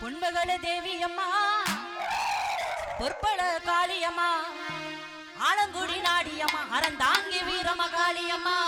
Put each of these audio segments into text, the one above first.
புண்பகல தேவியம்மா பொற்பள காளியம்மா ஆலங்குடி நாடியம்மா அறந்தாங்கி வீரமகாளியம்மா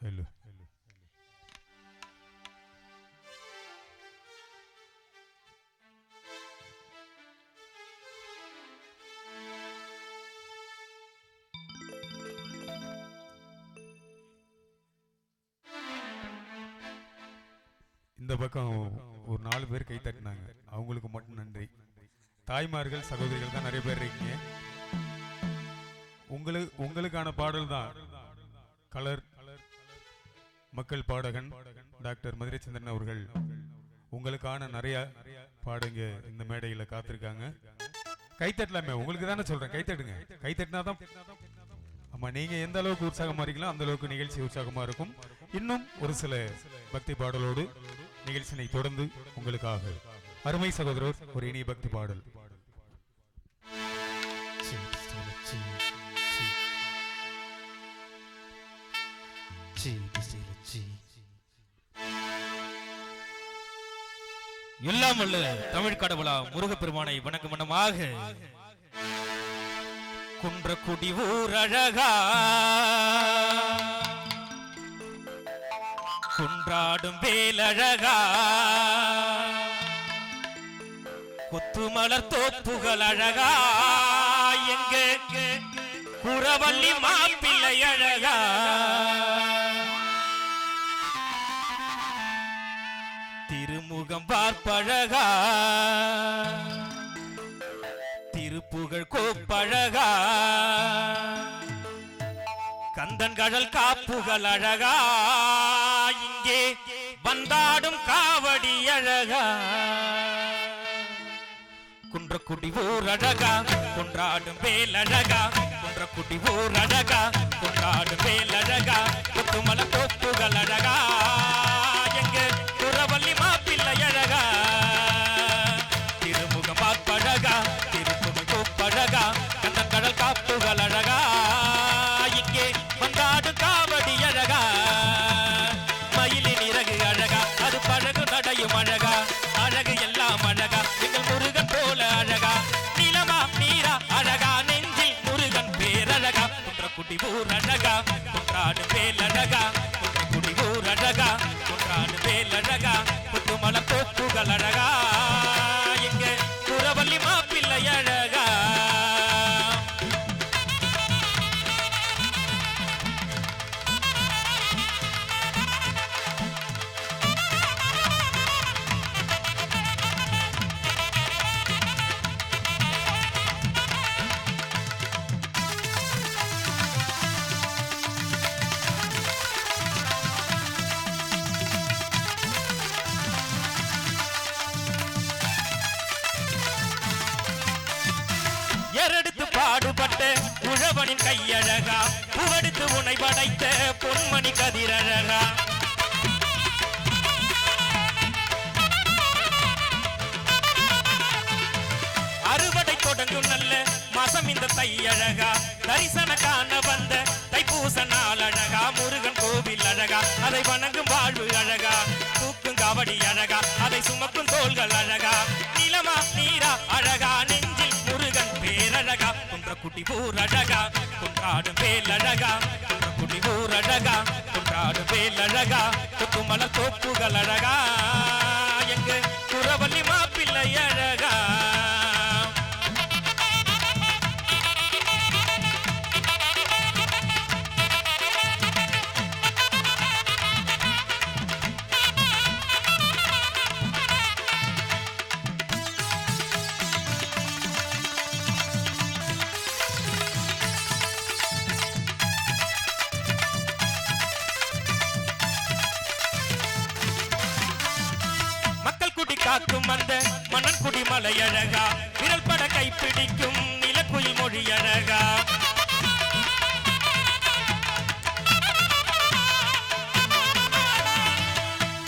Hello. இந்த பக்கம் ஒரு 4 பேர் கை தட்டினாங்க, அவங்களுக்கு மட்டும் நன்றி. தாய்மார்கள் சகோதரிகள் தான் நிறைய பேர் இருக்கீங்க. உங்களுக்கான பாடல் தான் கலர் மக்கள் பாடகன் டாக்டர் மதுரைச்சந்திரன் அவர்கள் உங்களுக்கான நிறைய பாடுங்க இந்த மேடையில காத்திருக்காங்க. கைத்தட்டலாமே, உங்களுக்கு தானே சொல்றேன், கைத்தட்டுங்க. கைத்தட்டினாதான் ஆமா, நீங்க எந்த அளவுக்கு உற்சாகமா இருக்கீங்களோ அந்த அளவுக்கு நிகழ்ச்சி உற்சாகமா இருக்கும். இன்னும் ஒரு சில பக்தி பாடலோடு நிகழ்ச்சியை தொடர்ந்து உங்களுக்காக அருமை சகோதரர் ஒரு இனிய பக்தி பாடல். எல்லாம் வல்ல தமிழ் கடவுளா முருகப்பெருமானை வணக்கம் மனமாக குன்றக்குடி ஊர் அழகா குன்றாடும் வேலழகா கொத்துமலர் தோப்புகள் அழகா எங்க குறவள்ளி மாப்பிள்ளை அழகா திருமுகம் பார்ப்பழகா திருப்புகழ் கோப்பழகா கந்தன் கடல் காப்புகள் அழகா இங்கே வந்தாடும் காவடி அழகா குன்றக்குடி ஊர் அழகா கொன்றாடும் வேல் அழகா குன்றக்குடி ஊர் அழகா கொன்றாடும் வேல் அழகா கொத்துமல தோப்புகள் அழகா எங்க குறவள்ளி மாப்பிள்ளை அழகா திருமுகம் பார்ப்பழகா திருப்புகழ் கோப்பழகா கந்தன் கடல் காப்புகள் அழகா இங்கே வந்தாடு காவடி அழகா மயிலின் இறகு அழகா அது பழகு நடையும் அழகா அழகு எல்லாம் அழகா எங்கள் முருகன் போல அழகா நிலமா நீரா அழகா நெஞ்சில் முருகன் பேரழகா குன்றக்குடி ஊர் அழகா குன்றாடு வேல் அழகா குன்றக்குடி ஊர் அழகா குன்றாடு வேல் அழகா கொத்துமல தோப்புகள் அழகா எங்க குறவள்ளி மாப்பிள்ளை அழகா ஏறெடுத்து பாடுபட்ட உழவனின் கையழகா புவெடுத்து உனை படைத்த பொன்மணி கதிரழகா அறுவடை தொடங்கும் நல்ல மாசம் இந்த தையழகா தரிசன காண வந்த தைப்பூச நாள் அழகா முருகன் கோவில் அழகா அதை வணங்கும் வாழ்வு அழகா தூக்கும் காவடி அழகா அதை சுமக்கும் தோள்கள் அழகா நிலமா நீரா அழகா நெஞ்சில் முருகன் பேரழகா குன்றக்குடி ஊர் அழகா குன்றாடும் வேல் அழகா குன்றக்குடி ஊர் அழகா குன்றாடும் வேல் அழகா கொத்துமலர் தோப்புகள் அழகா எங்க குறவள்ளி மாப்பிள்ளை அழகா காக்கும் அந்த மன்னன் குடி மலை அழகா விரல் பட கைப்பிடிக்கும் நிலக்குயில் மொழி அழகா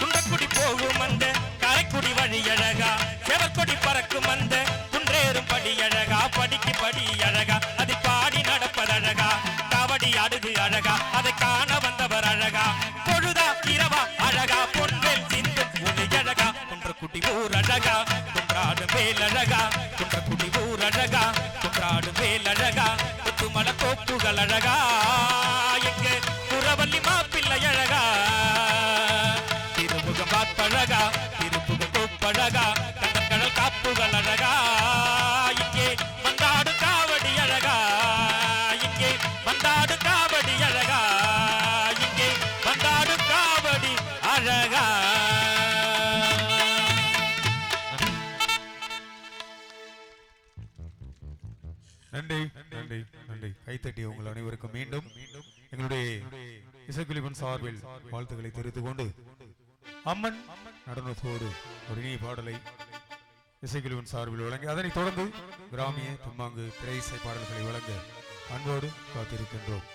குன்றக்குடி போகும் அந்த கரைக்குடி வழி அழகா செவற்கொடி பறக்கும் அந்த குன்றேறும் படி அழகா படிக்கு படி அழகா அதை பாடி நடப்பதழகா காவடி அடுகு அழகா அதை காண வந்தவர் அழகா பொழுதா இரவா அழகா பொன்வேல் சிந்து ஒளி அழகா குன்றக்குடி ஊர் அழகா குன்றாடு வேல் அழகா குன்றக்குடி ஊர் அழகா குன்றாடு வேல் அழகா கொத்துமல தோப்புகள் அழகா எங்க குறவள்ளி மாப்பிள்ளை அழகா திருமுகம் பார்ப்பழகா திருப்புகழ் கோப்பழகா கந்தன் கடல் காப்புகள் அழகா இங்கே வந்தாடு காவடி அழகா இங்கே வந்தாடு காவடி அழகா இங்கே வந்தாடு காவடி அழகா கைத்தட்டி உங்கள் அனைவருக்கும் மீண்டும் எங்களுடைய இசைக்குழுவின் சார்பில் வாழ்த்துக்களை தெரிவித்துக் கொண்டு அம்மன் நடனத்தோடு ஒரு இனிய பாடலை இசைக்குழுவின் சார்பில் வழங்கி அதனைத் தொடர்ந்து கிராமிய தெம்மாங்கு திரை இசை பாடல்களை வழங்க அன்போடு காத்திருக்கின்றோம்.